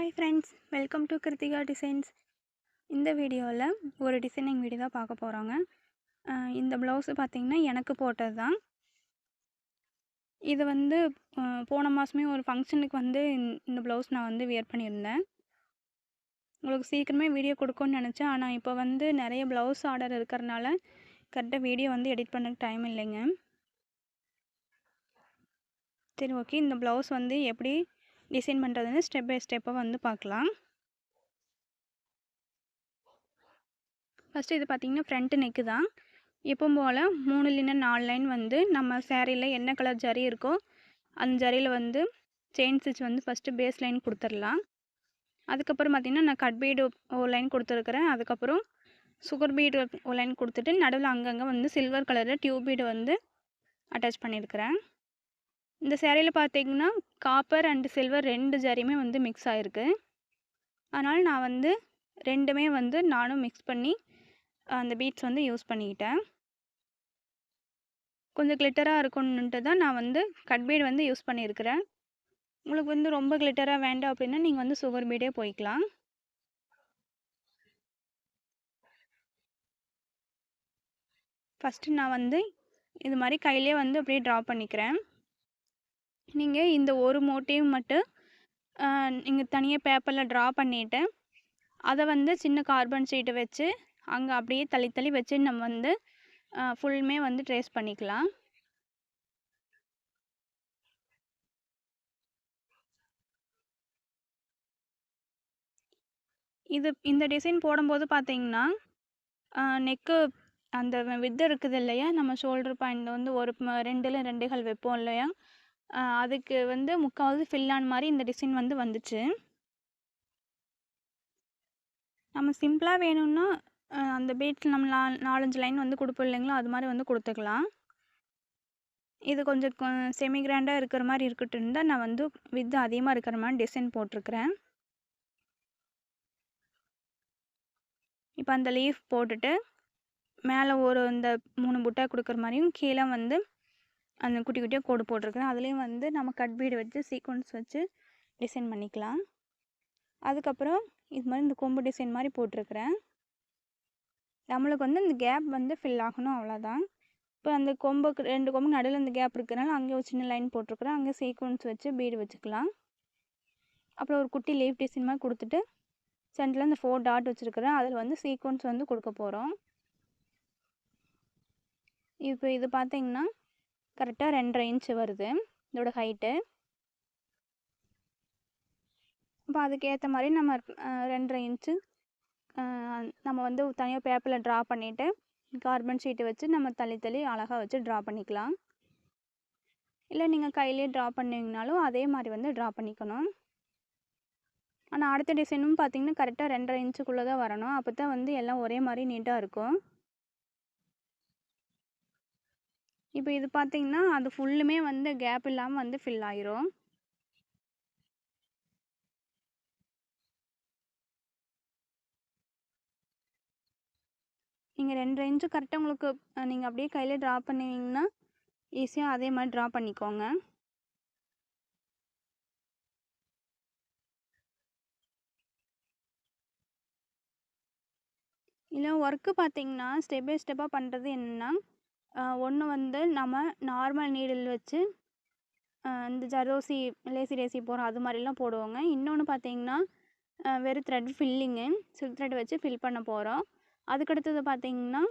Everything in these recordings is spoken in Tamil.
Hi friends, welcome to Krithika Designs. இந்த வீடியோவில் ஒரு டிசைனிங் வீடியோ தான் பார்க்க போகிறோங்க. இந்த ப்ளவுஸு பார்த்திங்கன்னா எனக்கு போட்டது தான். இது வந்து போன மாதமே ஒரு ஃபங்க்ஷனுக்கு வந்து இந்த ப்ளவுஸ் நான் வந்து வியர் பண்ணியிருந்தேன். உங்களுக்கு சீக்கிரமே வீடியோ கொடுக்கும்னு நினச்சேன். ஆனால் இப்போ வந்து நிறைய ப்ளவுஸ் ஆர்டர் இருக்கிறனால கரெக்டாக வீடியோ வந்து எடிட் பண்ண டைம் இல்லைங்க. சரி, ஓகே. இந்த ப்ளவுஸ் வந்து எப்படி டிசைன் பண்ணுறதுன்னு ஸ்டெப் பை ஸ்டெப்பாக வந்து பார்க்கலாம். ஃபஸ்ட்டு இது பார்த்திங்கன்னா ஃப்ரண்ட்டு நெக்கு தான். எப்பவும் போல் 3 இல்லைன்னா 4 லைன் வந்து நம்ம சேரீயில் என்ன கலர் ஜரி இருக்கோ அந்த ஜரியில் வந்து செயின் ஸ்டிச் வந்து ஃபஸ்ட்டு பேஸ் லைன் கொடுத்துடலாம். அதுக்கப்புறம் பார்த்திங்கன்னா நான் கட் பீடு ஒரு லைன் கொடுத்துருக்குறேன். அதுக்கப்புறம் சுகர் பீடு ஒரு லைன் கொடுத்துட்டு நடுவில் அங்கங்கே வந்து சில்வர் கலரில் டியூப் பீடு வந்து அட்டாச் பண்ணியிருக்கிறேன். இந்த சேரீயில் பார்த்திங்கன்னா காப்பர் அண்டு சில்வர் 2 ஜரியுமே வந்து மிக்ஸ் ஆகிருக்கு. அதனால் நான் வந்து ரெண்டுமே வந்து நானும் மிக்ஸ் பண்ணி அந்த பீட்ஸ் வந்து யூஸ் பண்ணிக்கிட்டேன். கொஞ்சம் கிளிட்டராக இருக்கணுன்ட்டு தான் நான் வந்து கட் பீட் வந்து யூஸ் பண்ணியிருக்கிறேன். உங்களுக்கு வந்து ரொம்ப கிளிட்டராக வேண்டாம் அப்படின்னா நீங்கள் வந்து சுகர் பீடே போய்க்கலாம். ஃபஸ்ட்டு நான் வந்து இது மாதிரி கையிலே வந்து அப்படியே ட்ரா பண்ணிக்கிறேன். நீங்கள் இந்த ஒரு மோட்டிவ் மட்டும் நீங்கள் தனியாக பேப்பரில் ட்ரா பண்ணிவிட்டு அதை வந்து சின்ன கார்பன் ஷீட்டை வச்சு அங்கே அப்படியே தள்ளி தள்ளி வச்சு நம்ம வந்து ஃபுல்லுமே வந்து ட்ரேஸ் பண்ணிக்கலாம். இந்த டிசைன் போடும்போது பார்த்தீங்கன்னா நெக்கு அந்த வித்து இருக்குது இல்லையா, நம்ம ஷோல்டர் பாயிண்ட் வந்து ஒரு 2 2 வைப்போம் இல்லையா, அதுக்கு வந்து முக்கால்வாசி ஃபில்லான மாதிரி இந்த டிசைன் வந்து வந்துச்சு. நம்ம சிம்பிளாக வேணும்னா அந்த பீட்ஸ் நம்ம 4-5 லைன் வந்து கொடுப்போம் இல்லைங்களா, அது மாதிரி வந்து கொடுத்துக்கலாம். இது கொஞ்சம் செமி கிராண்டாக இருக்கிற மாதிரி இருக்கட்டும் தான் நான் வந்து வித்து அதிகமாக இருக்கிற மாதிரி டிசைன் போட்டிருக்கிறேன். இப்போ அந்த லீஃப் போட்டுட்டு மேலே இந்த 3 புட்டா கொடுக்குற மாதிரியும் கீழே வந்து அந்த குட்டி குட்டியாக கோடு போட்டிருக்கிறேன். அதுலேயும் வந்து நம்ம கட் பீடு வச்சு சீக்வன்ஸ் வச்சு டிசைன் பண்ணிக்கலாம். அதுக்கப்புறம் இது மாதிரி இந்த கொம்பு டிசைன் மாதிரி போட்டிருக்கிறேன். நம்மளுக்கு வந்து இந்த கேப் வந்து ஃபில் ஆகணும், அவ்வளோதான். இப்போ அந்த கொம்புக்கு 2 கொம்பு நடுவில் இந்த கேப் இருக்கிறனால அங்கே ஒரு சின்ன லைன் போட்டிருக்கிறேன். அங்கே சீக்வன்ஸ் வச்சு பீடு வச்சுக்கலாம். அப்புறம் ஒரு குட்டி லீஃப் டிசைன் மாதிரி கொடுத்துட்டு சென்டரில் இந்த 4 டாட் வச்சுருக்கிறேன். அதில் வந்து சீக்வன்ஸ் வந்து கொடுக்க போகிறோம். இப்போ இது பார்த்திங்கன்னா கரெக்டாக 2.5 இன்ச்சு வருது இதோட ஹைட்டு. இப்போ அதுக்கேற்ற மாதிரி நம்ம 2.5 இன்ச்சு நம்ம வந்து தனியாக பேப்பரில் ட்ரா பண்ணிவிட்டு கார்பன் ஷீட்டை வச்சு நம்ம தள்ளி தள்ளி அழகாக வச்சு ட்ரா பண்ணிக்கலாம். இல்லை நீங்கள் கையிலே ட்ரா பண்ணிங்கனாலும் அதே மாதிரி வந்து ட்ரா பண்ணிக்கணும். ஆனால் அடுத்த டிசைனும் பார்த்திங்கன்னா கரெக்டாக 2.5 இன்ச்சுக்குள்ளே தான் வரணும். அப்போ தான் வந்து எல்லாம் ஒரே மாதிரி நீட்டாக இருக்கும். இப்போ இது பார்த்திங்கன்னா அது ஃபுல்லுமே வந்து கேப் இல்லாமல் வந்து ஃபில் ஆயிரும். நீங்கள் 2.5 இன்ச்சு கரெக்டாக உங்களுக்கு நீங்கள் அப்படியே கையில் ட்ரா பண்ணுவீங்கன்னா ஈஸியாக அதே மாதிரி ட்ரா பண்ணிக்கோங்க. இல்லை ஒர்க்கு பார்த்திங்கன்னா ஸ்டெப் பை ஸ்டெப்பாக பண்ணுறது என்னென்னா, ஒன்று வந்து நம்ம நார்மல் நீடில் வச்சு இந்த ஜரோசி லேசி ரேசி போகிறோம் அது மாதிரிலாம் போடுவோங்க. இன்னொன்று பார்த்திங்கன்னா வெறும் த்ரெட் ஃபில்லிங்கு சில்க் த்ரெட் வச்சு ஃபில் பண்ண போகிறோம். அதுக்கடுத்தது பார்த்திங்கன்னா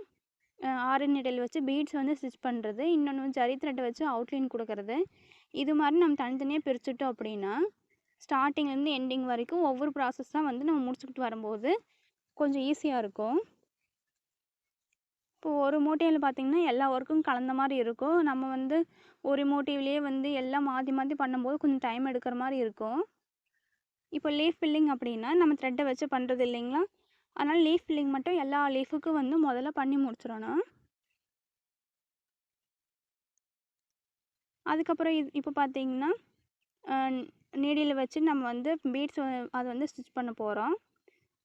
ஆரன் நீடில் வச்சு பீட்ஸ் வந்து ஸ்டிச் பண்ணுறது. இன்னொன்று ஜரி த்ரெட்டை வச்சு அவுட்லைன் கொடுக்கறது. இது மாதிரி நம்ம தனித்தனியாக பிரிச்சுட்டோம் அப்படின்னா ஸ்டார்டிங்லேருந்து எண்டிங் வரைக்கும் ஒவ்வொரு ப்ராசஸ்லாம் வந்து நம்ம முடிச்சுக்கிட்டு வரும்போது கொஞ்சம் ஈஸியாக இருக்கும். இப்போது ஒரு மோட்டிவில் பார்த்திங்கன்னா எல்லா ஒர்க்கும் கலந்த மாதிரி இருக்கும். நம்ம வந்து ஒரு மோட்டிவ்லேயே வந்து எல்லாம் மாற்றி மாற்றி பண்ணும்போது கொஞ்சம் டைம் எடுக்கிற மாதிரி இருக்கும். இப்போ லீஃப் ஃபில்லிங் அப்படின்னா நம்ம த்ரெட்டை வச்சு பண்ணுறது இல்லைங்களா, அதனால் லீஃப் ஃபில்லிங் மட்டும் எல்லா லீஃபுக்கும் வந்து முதல்ல பண்ணி முடிச்சிடணும். அதுக்கப்புறம் இப்போ பார்த்திங்கன்னா நீடியில் வச்சு நம்ம வந்து பீட்ஸ் அதை வந்து ஸ்டிச் பண்ண போகிறோம்.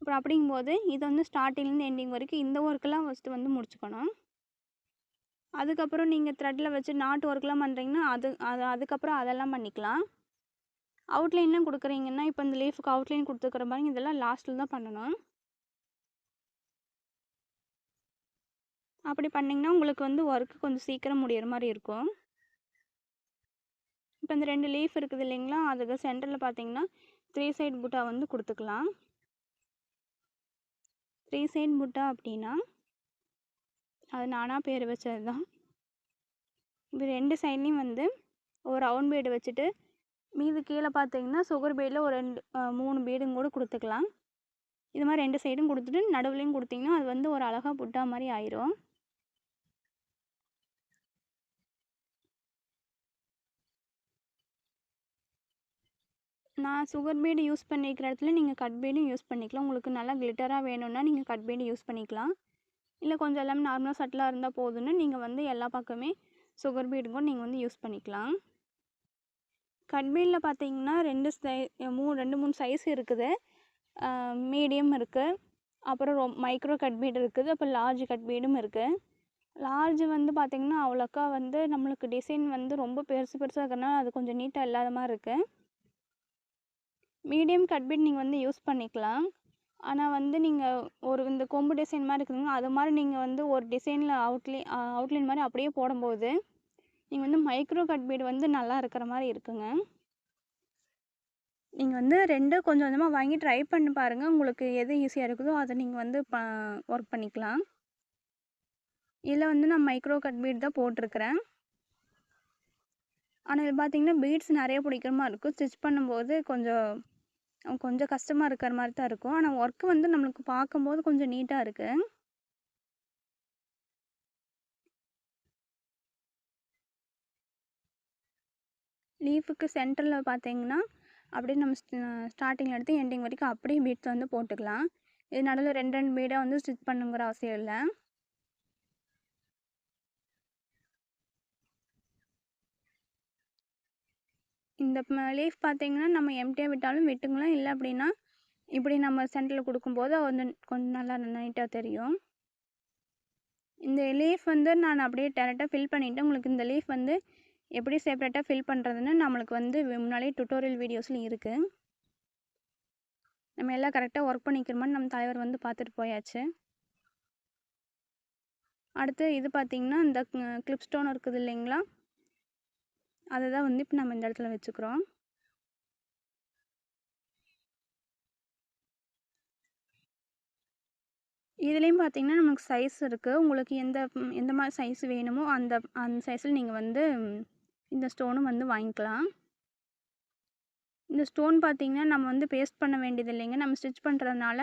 அப்புறம் அப்படிங்கும்போது இதை வந்து ஸ்டார்டிங்லேருந்து எண்டிங் வரைக்கும் இந்த ஒர்க்கெல்லாம் ஃபஸ்ட்டு வந்து முடிச்சுக்கணும். அதுக்கப்புறம் நீங்கள் த்ரெட்டில் வச்சு நாட் ஒர்க்லாம் பண்ணுறீங்கன்னா அதுக்கப்புறம் அதெல்லாம் பண்ணிக்கலாம். அவுட்லைன்லாம் கொடுக்குறீங்கன்னா இப்போ இந்த லீஃபுக்கு அவுட்லைன் கொடுத்துருக்குற பாருங்க, இதெல்லாம் லாஸ்ட்டில் தான் பண்ணணும். அப்படி பண்ணிங்கன்னா உங்களுக்கு வந்து ஒர்க்கு கொஞ்சம் சீக்கிரம் முடியிற மாதிரி இருக்கும். இப்போ இந்த 2 லீஃப் இருக்குது இல்லைங்களா, அதுக்கு சென்டரில் பார்த்தீங்கன்னா 3 சைட் புட்டா வந்து கொடுத்துக்கலாம். 3 சைட் புட்டா அப்படின்னா அது நானாக பேர் வச்சது தான். இப்போ 2 சைட்லேயும் வந்து ஒரு ரவுண்ட் பீடு வச்சுட்டு மீது கீழே பார்த்தீங்கன்னா சுகர் பீடில் ஒரு 3 பீடும் கூட கொடுத்துக்கலாம். இது மாதிரி 2 சைடும் கொடுத்துட்டு நடுவுலையும் கொடுத்தீங்கன்னா அது வந்து ஒரு அழகாக புட்டா மாதிரி ஆயிரும். நான் சுகர் பீடு யூஸ் பண்ணிக்கிற இடத்துல நீங்கள் கட் பீடும் யூஸ் பண்ணிக்கலாம். உங்களுக்கு நல்லா கிளிட்டராக வேணும்னா நீங்கள் கட் பீடு யூஸ் பண்ணிக்கலாம். இல்லை கொஞ்சம் எல்லாமே நார்மலாக சட்டிலாக இருந்தால் போதுன்னு நீங்கள் வந்து எல்லா பக்கமே சுகர் பீடு கூட நீங்கள் வந்து யூஸ் பண்ணிக்கலாம். கட் பீடில் பார்த்தீங்கன்னா 2-3 சைஸ் இருக்குது. மீடியம் இருக்குது, அப்புறம் மைக்ரோ கட் பீடு இருக்குது, அப்புறம் லார்ஜ் கட் பீடும் இருக்குது. லார்ஜ் வந்து பார்த்திங்கன்னா அவ்வளோக்கா வந்து நம்மளுக்கு டிசைன் வந்து ரொம்ப பெருசாக இருக்கிறனால அது கொஞ்சம் நீட்டாக இல்லாத மாதிரி இருக்குது. மீடியம் கட் பீட் நீங்கள் வந்து யூஸ் பண்ணிக்கலாம். ஆனால் வந்து நீங்கள் ஒரு இந்த கொம்பு டிசைன் மாதிரி இருக்குதுங்க, அது மாதிரி நீங்கள் வந்து ஒரு டிசைனில் அவுட்லைன் மாதிரி அப்படியே போடும்போது நீங்கள் வந்து மைக்ரோ கட் பீடு வந்து நல்லா இருக்கிற மாதிரி இருக்குங்க. நீங்கள் வந்து 2 கொஞ்சம் கொஞ்சமாக வாங்கி ட்ரை பண்ணி பாருங்கள். உங்களுக்கு எது ஈஸியாக இருக்குதோ அதை நீங்கள் வந்து ஒர்க் பண்ணிக்கலாம். இதில் வந்து நான் மைக்ரோ கட் பீட் தான் போட்டிருக்கிறேன். ஆனால் இது பார்த்திங்கன்னா பீட்ஸ் நிறைய பிடிக்கிற மாதிரி இருக்கும். ஸ்டிச் பண்ணும்போது கொஞ்சம் கஷ்டமாக இருக்கிற மாதிரி தான் இருக்கும். ஆனால் ஒர்க்கு வந்து நம்மளுக்கு பார்க்கும்போது கொஞ்சம் நீட்டாக இருக்குது. லீஃபுக்கு சென்டரில் பார்த்தீங்கன்னா அப்படியே நம்ம ஸ்டார்டிங்கில் எடுத்து எண்டிங் வரைக்கும் அப்படியே பீட்ஸ் வந்து போட்டுக்கலாம். இது நடுவில் 2 பீடாக வந்து ஸ்டிச் பண்ணுங்கிற அவசியம் இல்லை. இந்த லீஃப் பார்த்தீங்கன்னா நம்ம எம்டியாக விட்டாலும் விட்டுங்களாம், இல்லை அப்படின்னா இப்படி நம்ம சென்டரில் கொடுக்கும்போது வந்து கொஞ்சம் நல்லா நீட்டாக தெரியும். இந்த லீஃப் வந்து நான் அப்படியே டேரெக்டாக ஃபில் பண்ணிவிட்டு உங்களுக்கு இந்த லீஃப் வந்து எப்படி செப்பரேட்டாக ஃபில் பண்ணுறதுன்னு நம்மளுக்கு வந்து முன்னாடியே டுட்டோரியல் வீடியோஸில் இருக்குது. நம்ம எல்லாம் கரெக்டாக ஒர்க் பண்ணிக்கிறோமான்னு நம்ம தலைவர் வந்து பார்த்துட்டு போயாச்சு. அடுத்து இது பார்த்திங்கன்னா இந்த கிளிப் ஸ்டோன் இருக்குது இல்லைங்களா, அதை தான் வந்து இப்போ நம்ம இந்த இடத்துல வச்சுக்கிறோம். இதுலேயும் பார்த்திங்கன்னா நமக்கு சைஸ் இருக்குது. உங்களுக்கு எந்த மாதிரி சைஸ் வேணுமோ அந்த சைஸில் நீங்கள் வந்து இந்த ஸ்டோனும் வந்து வாங்கிக்கலாம். இந்த ஸ்டோன் பார்த்திங்கன்னா நம்ம வந்து பேஸ்ட் பண்ண வேண்டியது இல்லைங்க. நம்ம ஸ்டிச் பண்ணுறதுனால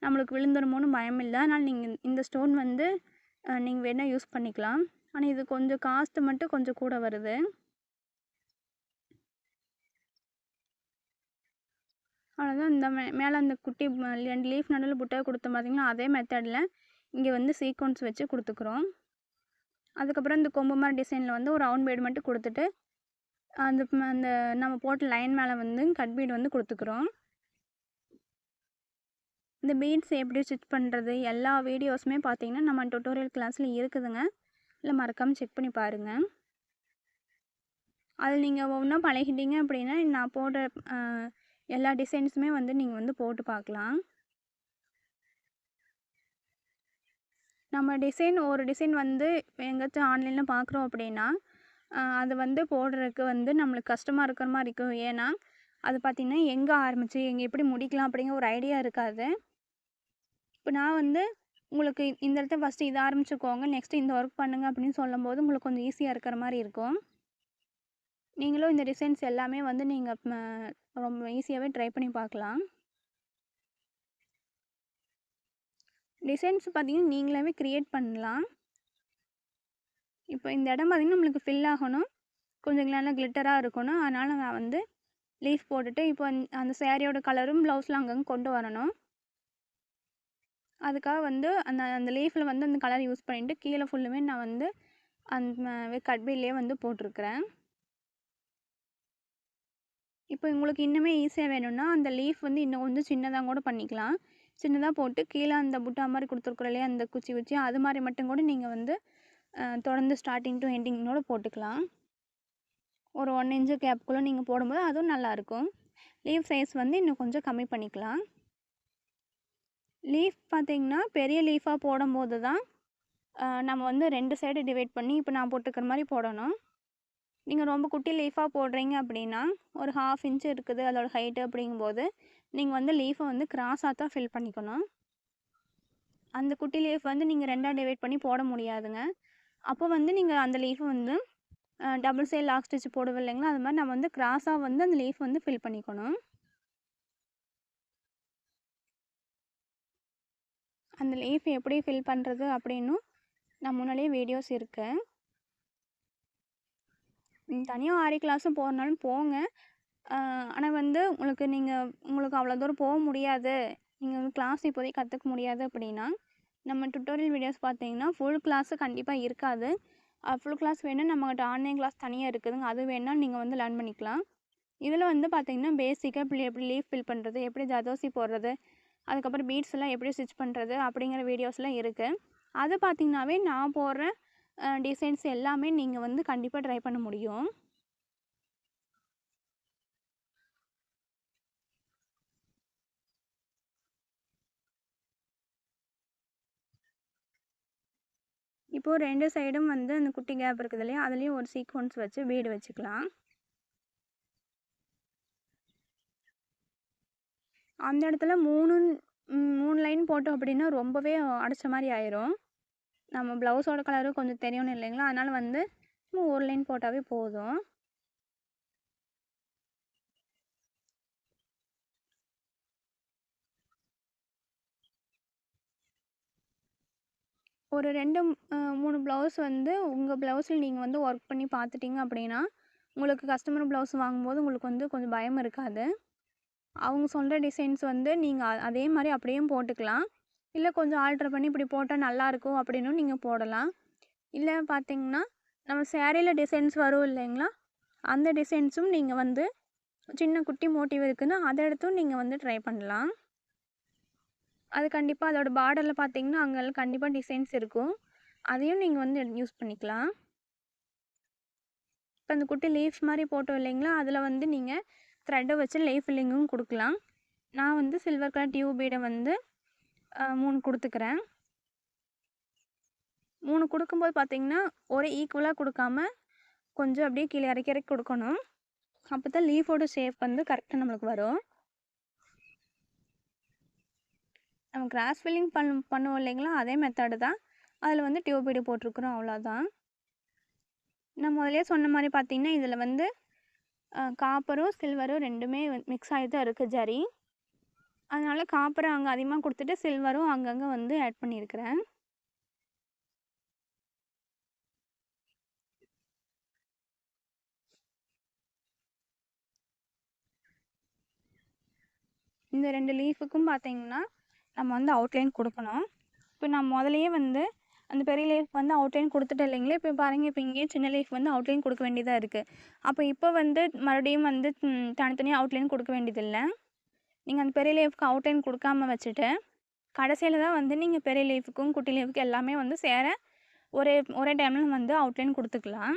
நம்மளுக்கு விழுந்துருமோன்னு பயம் இல்லை. அதனால் நீங்கள் இந்த ஸ்டோன் வந்து நீங்கள் வேணால் யூஸ் பண்ணிக்கலாம். ஆனால் இது கொஞ்சம் காஸ்ட்டு மட்டும் கொஞ்சம் கூட வருது. அவ்வளோதான். இந்த மேலே அந்த குட்டி 2 லீஃப் நடுவில் புட்டை கொடுத்தோம் பார்த்திங்கன்னா, அதே மெத்தடில் இங்கே வந்து சீக்வன்ஸ் வச்சு கொடுத்துக்குறோம். அதுக்கப்புறம் இந்த கொம்பு மாதிரி டிசைனில் வந்து ஒரு ரவுண்ட் பீடு மட்டும் கொடுத்துட்டு அந்த நம்ம போட்ட லைன் மேலே வந்து கட் பீடு வந்து கொடுத்துக்குறோம். இந்த பீட்ஸ் எப்படி ஸ்டிச் பண்ணுறது எல்லா வீடியோஸுமே பார்த்திங்கன்னா நம்ம டுட்டோரியல் கிளாஸில் இருக்குதுங்க. இல்லை மறக்காமல் செக் பண்ணி பாருங்கள். அதில் நீங்கள் ஒவ்வொன்றா பழகிட்டீங்க அப்படின்னா நான் போடுற எல்லா டிசைன்ஸுமே வந்து நீங்கள் வந்து போட்டு பார்க்கலாம். நம்ம ஒரு டிசைன் வந்து எங்கேயாச்சும் ஆன்லைனில் பார்க்குறோம் அப்படின்னா அது வந்து போடுறதுக்கு வந்து நம்மளுக்கு கஷ்டமாக இருக்கிற மாதிரி இருக்கும். ஏன்னா அது பார்த்திங்கன்னா எங்கே ஆரம்பித்து எங்கே எப்படி முடிக்கலாம் அப்படிங்கிற ஒரு ஐடியா இருக்காது. இப்போ நான் வந்து உங்களுக்கு இந்த இடத்த ஃபஸ்ட்டு இதை ஆரம்பிச்சுக்கோங்க, நெக்ஸ்ட்டு இந்த ஒர்க் பண்ணுங்கள் அப்படின்னு சொல்லும்போது உங்களுக்கு கொஞ்சம் ஈஸியாக இருக்கிற மாதிரி இருக்கும். நீங்களும் இந்த டிசைன்ஸ் எல்லாமே வந்து நீங்கள் ரொம்ப ஈஸியாகவே ட்ரை பண்ணி பார்க்கலாம். டிசைன்ஸ் பார்த்திங்கன்னா நீங்களாவே க்ரியேட் பண்ணலாம். இப்போ இந்த இடம் பார்த்திங்கன்னா நம்மளுக்கு ஃபில் ஆகணும், கொஞ்சம் நல்லா கிளிட்டராக இருக்கணும். அதனால் நான் வந்து லீஃப் போட்டுட்டு இப்போ அந்த சேரீயோட கலரும் ப்ளவுஸில் அங்கங்கே கொண்டு வரணும். அதுக்காக வந்து அந்த லீஃபில் வந்து அந்த கலர் யூஸ் பண்ணிவிட்டு கீழே ஃபுல்லுமே நான் வந்து அந்த கட் பீட்லேயே வந்து போட்டிருக்கிறேன். இப்போ உங்களுக்கு இன்னுமே ஈஸியாக வேணும்னா அந்த லீஃப் வந்து இன்னும் கொஞ்சம் சின்னதாக கூட பண்ணிக்கலாம். சின்னதாக போட்டு கீழே அந்த புட்டா மாதிரி கொடுத்துருக்குறோம் இல்லையா, அந்த குச்சி அது மாதிரி மட்டும் கூட நீங்கள் வந்து தொடர்ந்து ஸ்டார்டிங் டு எண்டிங்கோடு போட்டுக்கலாம். ஒரு 1 இன்ச்சு கேப்புக்குள்ளே நீங்கள் போடும்போது அதுவும் நல்லாயிருக்கும். லீஃப் சைஸ் வந்து இன்னும் கொஞ்சம் கம்மி பண்ணிக்கலாம். லீஃப் பார்த்திங்கன்னா பெரிய லீஃபாக போடும்போது தான் நம்ம வந்து 2 சைடு டிவைட் பண்ணி இப்போ நான் போட்டுக்கிற மாதிரி போடணும். நீங்கள் ரொம்ப குட்டி லீஃபாக போடுறீங்க அப்படின்னா ஒரு 1/2 இன்ச் இருக்குது அதோட ஹைட்டு அப்படிங்கும்போது நீங்கள் வந்து லீஃபை வந்து கிராஸாக தான் ஃபில் பண்ணிக்கணும். அந்த குட்டி லீஃப் வந்து நீங்கள் 2ஆக டிவைட் பண்ணி போட முடியாதுங்க. அப்போ வந்து நீங்கள் அந்த லீஃபை வந்து டபுள் சைடு லாக் ஸ்டிச் போடுவோம் இல்லைங்களா, அது மாதிரி நம்ம வந்து கிராஸாக வந்து அந்த லீஃப் வந்து ஃபில் பண்ணிக்கணும். அந்த லீஃப் எப்படி ஃபில் பண்ணுறது அப்படின்னும் நான் முன்னாடியே வீடியோஸ் இருக்குது. தனியாக ஆரி கிளாஸும் போகிறனாலும் போங்க. ஆனால் வந்து உங்களுக்கு அவ்வளோ தூரம் போக முடியாது, நீங்கள் வந்து கிளாஸ் இப்போதைக்கு கற்றுக்க முடியாது அப்படின்னா நம்ம டுட்டோரியல் வீடியோஸ் பார்த்தீங்கன்னா ஃபுல் கிளாஸு கண்டிப்பாக இருக்காது. ஃபுல் கிளாஸ் வேணும்னா நம்மகிட்ட ஆன்லைன் கிளாஸ் தனியாக இருக்குதுங்க, அது வேணால் நீங்கள் வந்து லேர்ன் பண்ணிக்கலாம். இதில் வந்து பார்த்தீங்கன்னா பேசிக்காக எப்படி லீஃப் ஃபில் பண்ணுறது, எப்படி ஜதோசி போடுறது, அதுக்கப்புறம் பீட்ஸ் எல்லாம் எப்படி ஸ்டிச் பண்ணுறது அப்படிங்கிற வீடியோஸ்லாம் இருக்குது. அது பார்த்திங்கனாவே நான் போடுற டிசைன்ஸ் எல்லாமே நீங்கள் வந்து கண்டிப்பாக ட்ரை பண்ண முடியும். இப்போது 2 சைடும் வந்து அந்த குட்டி கேப் இருக்குது இல்லையா, அதுலேயும் ஒரு சீக்வன்ஸ் வச்சு பீடு வச்சுக்கலாம். அந்த இடத்துல 3 லைன் போட்டோம் அப்படின்னா ரொம்பவே அடைச்ச மாதிரி ஆயிரும். நம்ம ப்ளவுஸோட கலரும் கொஞ்சம் தெரியணும் இல்லைங்களா, அதனால் வந்து ஒரு லைன் போட்டாவே போதும். ஒரு 2-3 ப்ளவுஸ் வந்து உங்கள் ப்ளவுஸில் நீங்கள் வந்து ஒர்க் பண்ணி பார்த்துட்டிங்க அப்படின்னா உங்களுக்கு கஸ்டமர் ப்ளவுஸ் வாங்கும்போது உங்களுக்கு வந்து கொஞ்சம் பயம் இருக்காது. அவங்க சொல்கிற டிசைன்ஸ் வந்து நீங்கள் அதே மாதிரி அப்படியே போட்டுக்கலாம். இல்லை கொஞ்சம் ஆல்ட்ரு பண்ணி இப்படி போட்டால் நல்லாயிருக்கும் அப்படின்னும் நீங்கள் போடலாம். இல்லை பார்த்திங்கன்னா நம்ம சேரீயில் டிசைன்ஸ் வரும் இல்லைங்களா, அந்த டிசைன்ஸும் நீங்கள் வந்து சின்ன குட்டி மோட்டிவ் இருக்குதுன்னா அதை எடுத்தும் நீங்கள் வந்து ட்ரை பண்ணலாம். அது கண்டிப்பாக அதோட பார்டரில் பார்த்திங்கன்னா அங்கெல்லாம் கண்டிப்பாக டிசைன்ஸ் இருக்கும், அதையும் நீங்கள் வந்து யூஸ் பண்ணிக்கலாம். இப்போ அந்த குட்டி லீஃப் மாதிரி போட்டோம் இல்லைங்களா, அதில் வந்து நீங்கள் த்ரெட்டை வச்சு லீஃப் ஃபில்லிங்கும் கொடுக்கலாம். நான் வந்து சில்வர் கலர் டியூப் பீடை வந்து 3 கொடுத்துக்கிறேன். 3 கொடுக்கும்போது பார்த்திங்கன்னா ஒரே ஈக்குவலாக கொடுக்காம கொஞ்சம் அப்படியே கீழே இறக்கி இறக்கி கொடுக்கணும். அப்போ தான் லீஃபோட ஷேப் வந்து கரெக்டாக நம்மளுக்கு வரும். நம்ம கிராஸ் ஃபில்லிங் பண்ணுவோம் இல்லைங்களா, அதே மெத்தடு தான். அதில் வந்து டியூப் பீடு போட்டிருக்குறோம், அவ்வளோதான். நான் முதலே சொன்ன மாதிரி பார்த்திங்கன்னா இதில் வந்து காப்பரும் சில்வரும் ரெண்டுமே மிக்ஸ் ஆகி தான் இருக்குது ஜரி. அதனால் காப்பரை அங்கே அதிகமாக கொடுத்துட்டு சில்வரும் அங்கங்கே வந்து ஆட் பண்ணியிருக்கிறேன். இந்த 2 லீஃபுக்கும் பார்த்திங்கன்னா நம்ம வந்து அவுட்லைன் கொடுக்கணும். இப்போ நான் முதலையே வந்து அந்த பெரிய லீஃப் வந்து அவுட்லைன் கொடுத்துட்டேன் இல்லைங்களா, இப்போ பாருங்கள் இப்போ இங்கேயே சின்ன லீஃப் வந்து அவுட்லைன் கொடுக்க வேண்டியதாக இருக்குது. அப்போ இப்போ வந்து மறுபடியும் வந்து தனித்தனியாக அவுட்லைன் கொடுக்க வேண்டியதில்லை. நீங்கள் அந்த பெரிய லீஃப்க்கு அவுட்லைன் கொடுக்காம வச்சுட்டு கடைசியில் தான் வந்து நீங்கள் பெரிய லீஃபுக்கும் குட்டி லீஃபுக்கும் எல்லாமே வந்து சேர ஒரே டைமில் வந்து அவுட்லைன் கொடுத்துக்கலாம்.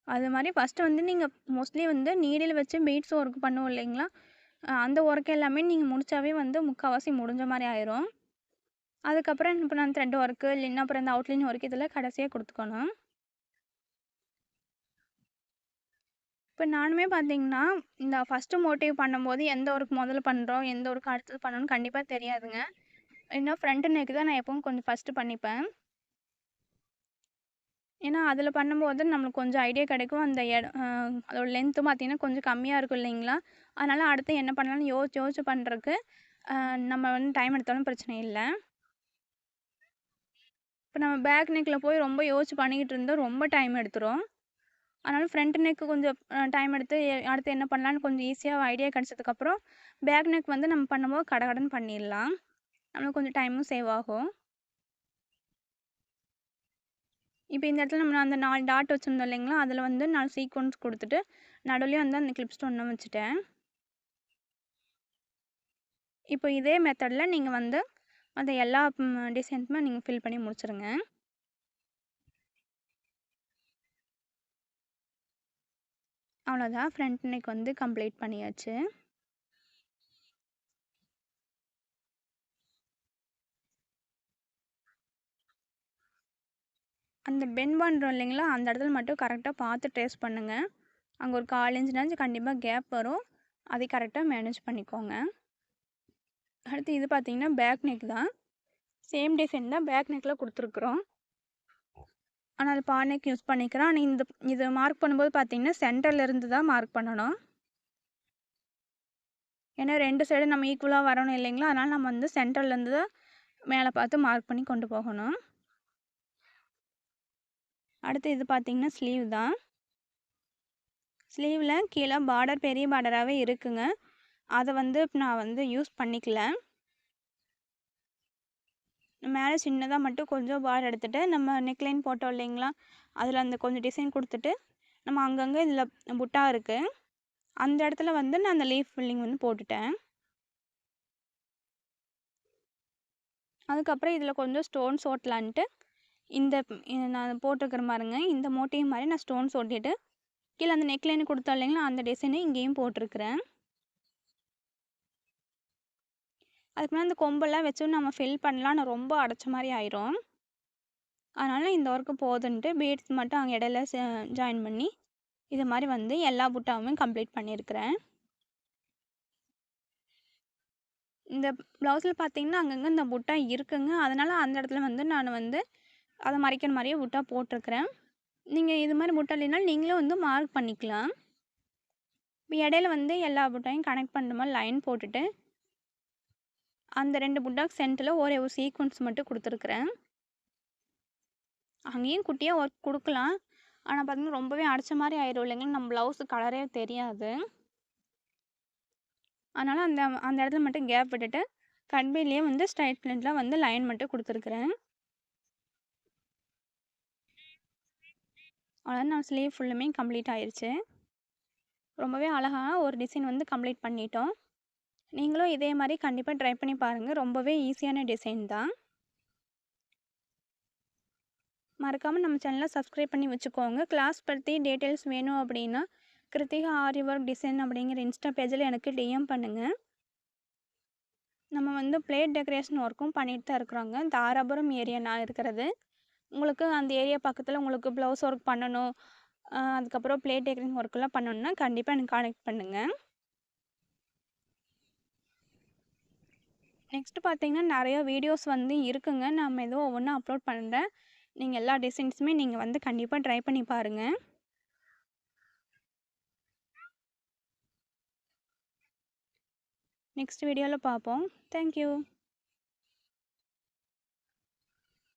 அது மாதிரி ஃபஸ்ட்டு வந்து நீங்கள் மோஸ்ட்லி வந்து நீடில் வச்சு பீட்ஸ் ஒர்க் பண்ணுவோம் இல்லைங்களா, அந்த ஒர்க் எல்லாமே நீங்கள் முடித்தாவே வந்து முக்கால்வாசி முடிஞ்ச மாதிரி ஆயிரும். அதுக்கப்புறம் இப்போ நான் த்ரெட் ஒர்க்கு இல்லைன்னா அப்புறம் இந்த அவுட்லைன் ஒர்க் இதில் கடைசியாக கொடுத்துக்கணும். இப்போ நானுமே பார்த்திங்கன்னா இந்த ஃபஸ்ட்டு மோட்டிவ் பண்ணும்போது எந்த ஒர்க் முதல்ல பண்ணுறோம், எந்த ஒர்க் அடுத்தது பண்ணணும்னு கண்டிப்பாக தெரியாதுங்க. இன்னும் ஃப்ரண்ட் நெக்கு தான் நான் எப்பவும் கொஞ்சம் ஃபஸ்ட்டு பண்ணிப்பேன். ஏன்னா அதில் பண்ணும்போது நம்மளுக்கு கொஞ்சம் ஐடியா கிடைக்கும். அந்த அதோட லென்த்தும் பார்த்திங்கன்னா கொஞ்சம் கம்மியாக இருக்கும் இல்லைங்களா, அதனால் அடுத்து என்ன பண்ணலாம்னு யோசிச்சு பண்ணுறதுக்கு நம்ம வந்து டைம் எடுத்தாலும் பிரச்சனை இல்லை. இப்போ நம்ம பேக் நெக்கில் போய் ரொம்ப யோசிச்சு பண்ணிக்கிட்டு இருந்தால் ரொம்ப டைம் எடுத்துரும். அதனால் ஃப்ரண்ட் நெக்கு கொஞ்சம் டைம் எடுத்து அடுத்து என்ன பண்ணலான்னு கொஞ்சம் ஈஸியாக ஐடியா கிடச்சதுக்கப்புறம் பேக் நெக் வந்து நம்ம பண்ணும்போது கடகடன்னு பண்ணிடலாம். நம்மளுக்கு கொஞ்சம் டைமும் சேவ் ஆகும். இப்போ இந்த இடத்துல நம்ம அந்த 4 டாட் வச்சுருந்தோம் இல்லைங்களா, அதில் வந்து 4 சீக்வன்ஸ் கொடுத்துட்டு நடுவுலேயே வந்து அந்த கிளிப் ஸ்டோன் வச்சுட்டேன். இப்போ இதே மெத்தடில் நீங்கள் வந்து அந்த எல்லா டிசைன்ஸுமே நீங்கள் ஃபில் பண்ணி முடிச்சிருங்க. அவ்வளோதான், ஃப்ரண்ட் நெக் வந்து கம்ப்ளீட் பண்ணியாச்சு. அந்த பெண்ட் பண்ணுறோம் இல்லைங்களா, அந்த இடத்துல மட்டும் கரெக்டாக பார்த்து ட்ரேஸ் பண்ணுங்கள். அங்கே ஒரு 1/4 இன்ச்னாச்சும் கண்டிப்பாக கேப் வரும். அதை கரெக்டாக மேனேஜ் பண்ணிக்கோங்க. அடுத்து இது பார்த்தீங்கன்னா பேக் நெக் தான். சேம் டிசைன் தான் பேக் நெக்கில் கொடுத்துருக்குறோம். ஆனால் அது பாட் நெக் யூஸ் பண்ணிக்கிறோம். ஆனால் இது மார்க் பண்ணும்போது பார்த்தீங்கன்னா சென்டர்லேருந்து தான் மார்க் பண்ணணும். ஏன்னா 2 சைடு நம்ம ஈக்குவலாக வரணும் இல்லைங்களா, அதனால் நம்ம வந்து சென்டர்லேருந்து தான் மேலே பார்த்து மார்க் பண்ணி கொண்டு போகணும். அடுத்து இது பார்த்தீங்கன்னா ஸ்லீவ் தான். ஸ்லீவில் கீழே பார்டர் பெரிய பார்டராகவே இருக்குங்க. அதை வந்து நான் வந்து யூஸ் பண்ணிக்கல. மேலே சின்னதாக மட்டும் கொஞ்சம் பார்டர் எடுத்துகிட்டு நம்ம நெக்லைன் போட்டோம் இல்லைங்களா, அதில் அந்த கொஞ்சம் டிசைன் கொடுத்துட்டு நம்ம அங்கங்கே இதில் புட்டா இருக்குது, அந்த இடத்துல வந்து நான் அந்த லீஃப் ஃபில்லிங் வந்து போட்டுட்டேன். அதுக்கப்புறம் இதில் கொஞ்சம் ஸ்டோன்ஸ் ஓட்டலான்ட்டு நான் போட்டிருக்கிற மாதிரிங்க இந்த மோட்டிவ் மாதிரி நான் ஸ்டோன்ஸ் ஓட்டிட்டு கீழே அந்த நெக்லைன் கொடுத்தோம் இல்லைங்களா, அந்த டிசைனை இங்கேயும் போட்டிருக்கிறேன். அதுக்கு மேலே அந்த கொம்பெல்லாம் வச்சு நம்ம ஃபில் பண்ணலாம், நான் ரொம்ப அடைச்ச மாதிரி ஆயிரும். அதனால் இந்த ஒர்க்கு போதுன்ட்டு பீட்ஸ் மட்டும் அங்கே இடையில ஜாயின் பண்ணி இது மாதிரி வந்து எல்லா புட்டாவும் கம்ப்ளீட் பண்ணியிருக்கிறேன். இந்த ப்ளவுஸில் பார்த்தீங்கன்னா அங்கங்கே இந்த புட்டா இருக்குங்க, அதனால் அந்த இடத்துல வந்து நான் வந்து அதை மறைக்கிற மாதிரியே புட்டா போட்டிருக்கிறேன். நீங்கள் இது மாதிரி புட்டா இல்லைனாலும் நீங்களும் வந்து மார்க் பண்ணிக்கலாம். இப்போ இடையில வந்து எல்லா புட்டாயும் கனெக்ட் பண்ணுற மாதிரி லைன் போட்டுட்டு அந்த 2 புட்டாக்கு சென்டரில் ஒரே ஒரு சீக்வன்ஸ் மட்டும் கொடுத்துருக்குறேன். அங்கேயும் குட்டியாக ஒர்க் கொடுக்கலாம், ஆனால் பார்த்தீங்கன்னா ரொம்பவே அடைச்ச மாதிரி ஆயிடும் இல்லைங்களா, நம்ம ப்ளவுஸு கலரே தெரியாது. அதனால் அந்த இடத்துல மட்டும் கேப் விட்டுட்டு கட்பீட்லேயே வந்து ஸ்ட்ரைட் லைனில் வந்து லைன் மட்டும் கொடுத்துருக்குறேன். அவ்வளோதான், நான் ஸ்லீவ் ஃபுல்லுமே கம்ப்ளீட் ஆயிடுச்சு. ரொம்பவே அழகாக ஒரு டிசைன் வந்து கம்ப்ளீட் பண்ணிட்டோம். நீங்களும் இதே மாதிரி கண்டிப்பாக ட்ரை பண்ணி பாருங்கள், ரொம்பவே ஈஸியான டிசைன் தான். மறக்காமல் நம்ம சேனலை சப்ஸ்கிரைப் பண்ணி வச்சுக்கோங்க. கிளாஸ் பற்றி டீட்டெயில்ஸ் வேணும் அப்படின்னா கிருத்திகா ஆரி ஒர்க் டிசைன் அப்படிங்கிற இன்ஸ்டா பேஜில் எனக்கு டிஎம் பண்ணுங்கள். நம்ம வந்து பிளேட் டெக்கரேஷன் ஒர்க்கும் பண்ணிட்டு தான் இருக்கிறோங்க. தாராபுரம் ஏரியா நான் இருக்கிறது. உங்களுக்கு அந்த ஏரியா பக்கத்தில் உங்களுக்கு ப்ளவுஸ் ஒர்க் பண்ணணும், அதுக்கப்புறம் பிளேட் டெக்கரேஷன் ஒர்க்கெல்லாம் பண்ணணுன்னா கண்டிப்பாக எனக்கு கான்டெக்ட் பண்ணுங்கள். நெக்ஸ்ட்டு பார்த்தீங்கன்னா நிறைய வீடியோஸ் வந்து இருக்குங்க, நம்ம ஏதோ ஒவ்வொன்றா அப்லோட் பண்ணுறேன். நீங்கள் எல்லா டிசைன்ஸுமே நீங்கள் வந்து கண்டிப்பாக ட்ரை பண்ணி பாருங்கள். நெக்ஸ்ட் வீடியோவில் பார்ப்போம். தேங்க்யூ.